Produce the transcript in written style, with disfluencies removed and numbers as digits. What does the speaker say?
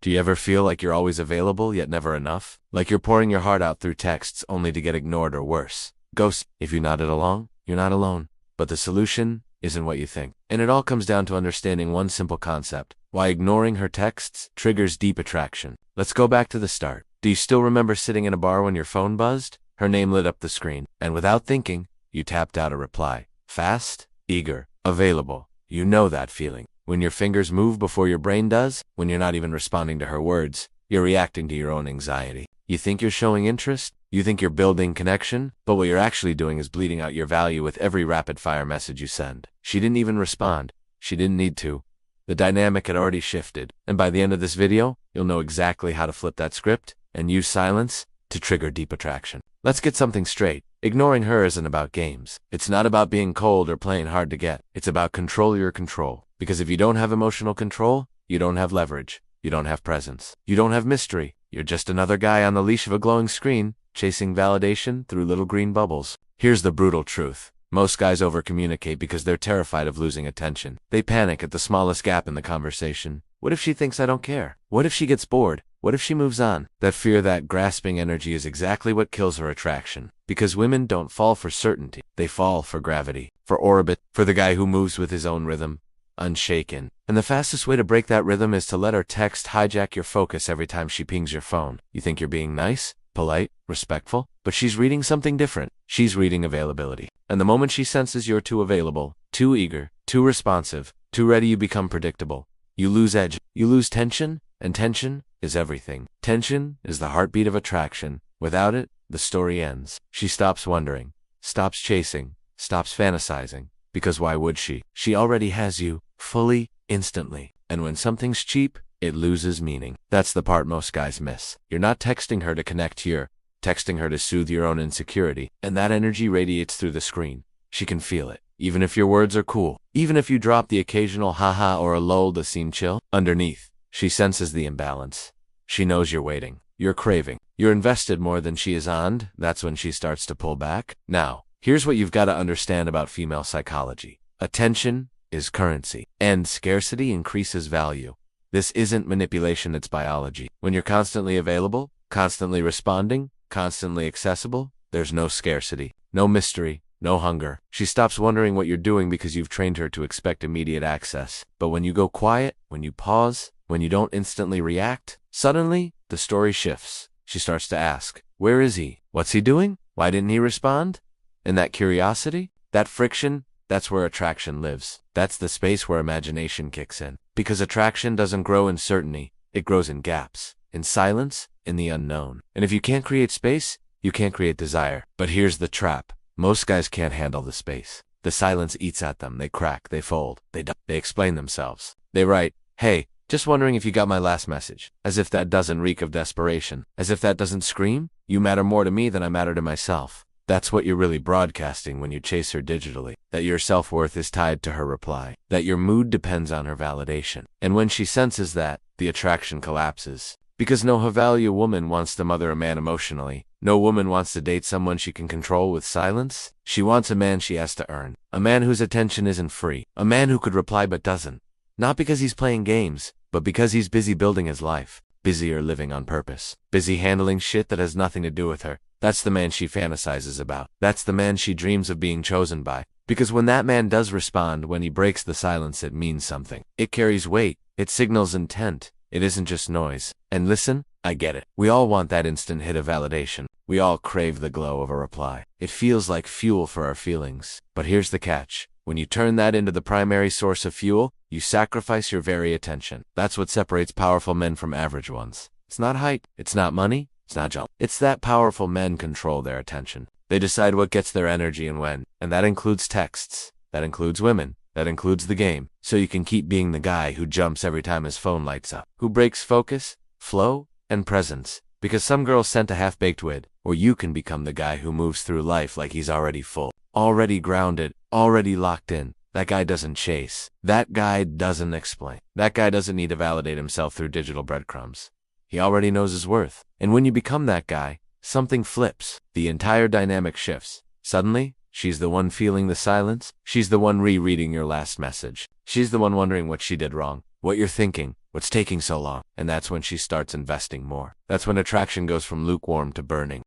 Do you ever feel like you're always available yet never enough? Like you're pouring your heart out through texts only to get ignored or worse? Ghost, if you nodded along, you're not alone. But the solution isn't what you think. And it all comes down to understanding one simple concept: why ignoring her texts triggers deep attraction. Let's go back to the start. Do you still remember sitting in a bar when your phone buzzed? Her name lit up the screen, and without thinking, you tapped out a reply. Fast, eager, available. You know that feeling. When your fingers move before your brain does, when you're not even responding to her words, you're reacting to your own anxiety. You think you're showing interest? You think you're building connection? But what you're actually doing is bleeding out your value with every rapid-fire message you send. She didn't even respond. She didn't need to. The dynamic had already shifted, and by the end of this video, you'll know exactly how to flip that script and use silence to trigger deep attraction. Let's get something straight. Ignoring her isn't about games. It's not about being cold or playing hard to get. It's about control your control. Because if you don't have emotional control, you don't have leverage. You don't have presence. You don't have mystery. You're just another guy on the leash of a glowing screen, chasing validation through little green bubbles. Here's the brutal truth. Most guys overcommunicate because they're terrified of losing attention. They panic at the smallest gap in the conversation. What if she thinks I don't care? What if she gets bored? What if she moves on? That fear, that grasping energy is exactly what kills her attraction. Because women don't fall for certainty. They fall for gravity, for orbit, for the guy who moves with his own rhythm, unshaken. And the fastest way to break that rhythm is to let her text hijack your focus every time she pings your phone. You think you're being nice, polite, respectful, but she's reading something different. She's reading availability. And the moment she senses you're too available, too eager, too responsive, too ready, you become predictable. You lose edge. You lose tension, and tension is everything. Tension is the heartbeat of attraction. Without it, the story ends. She stops wondering, stops chasing, stops fantasizing. Because why would she? She already has you, fully, instantly. And when something's cheap, it loses meaning. That's the part most guys miss. You're not texting her to connect, you're texting her to soothe your own insecurity. And that energy radiates through the screen. She can feel it. Even if your words are cool. Even if you drop the occasional haha or a lol to seem chill. Underneath, she senses the imbalance. She knows you're waiting. You're craving. You're invested more than she is on. That's when she starts to pull back. Now, here's what you've got to understand about female psychology. Attention is currency, and scarcity increases value. This isn't manipulation, it's biology. When you're constantly available, constantly responding, constantly accessible, there's no scarcity, no mystery, no hunger. She stops wondering what you're doing because you've trained her to expect immediate access. But when you go quiet, when you pause, when you don't instantly react, suddenly the story shifts. She starts to ask, where is he? What's he doing? Why didn't he respond? And that curiosity, that friction, that's where attraction lives. That's the space where imagination kicks in. Because attraction doesn't grow in certainty, it grows in gaps, in silence, in the unknown. And if you can't create space, you can't create desire. But here's the trap. Most guys can't handle the space. The silence eats at them. They crack, they fold, they explain themselves. They write, hey, just wondering if you got my last message. As if that doesn't reek of desperation. As if that doesn't scream, you matter more to me than I matter to myself. That's what you're really broadcasting when you chase her digitally. That your self-worth is tied to her reply. That your mood depends on her validation. And when she senses that, the attraction collapses. Because no Havalua woman wants to mother a man emotionally. No woman wants to date someone she can control with silence. She wants a man she has to earn. A man whose attention isn't free. A man who could reply but doesn't. Not because he's playing games, but because he's busy building his life. Busier living on purpose. Busy handling shit that has nothing to do with her. That's the man she fantasizes about. That's the man she dreams of being chosen by. Because when that man does respond, when he breaks the silence, it means something. It carries weight. It signals intent. It isn't just noise. And listen, I get it. We all want that instant hit of validation. We all crave the glow of a reply. It feels like fuel for our feelings. But here's the catch. When you turn that into the primary source of fuel, you sacrifice your very attention. That's what separates powerful men from average ones. It's not height. It's not money. It's not jump. It's that powerful men control their attention. They decide what gets their energy and when. And that includes texts. That includes women. That includes the game. So you can keep being the guy who jumps every time his phone lights up. Who breaks focus, flow, and presence. Because some girls sent a half-baked wid. Or you can become the guy who moves through life like he's already full. Already grounded. Already locked in. That guy doesn't chase. That guy doesn't explain. That guy doesn't need to validate himself through digital breadcrumbs. He already knows his worth. And when you become that guy, something flips. The entire dynamic shifts. Suddenly, she's the one feeling the silence. She's the one rereading your last message. She's the one wondering what she did wrong, what you're thinking, What's taking so long? And that's when she starts investing more. That's when attraction goes from lukewarm to burning.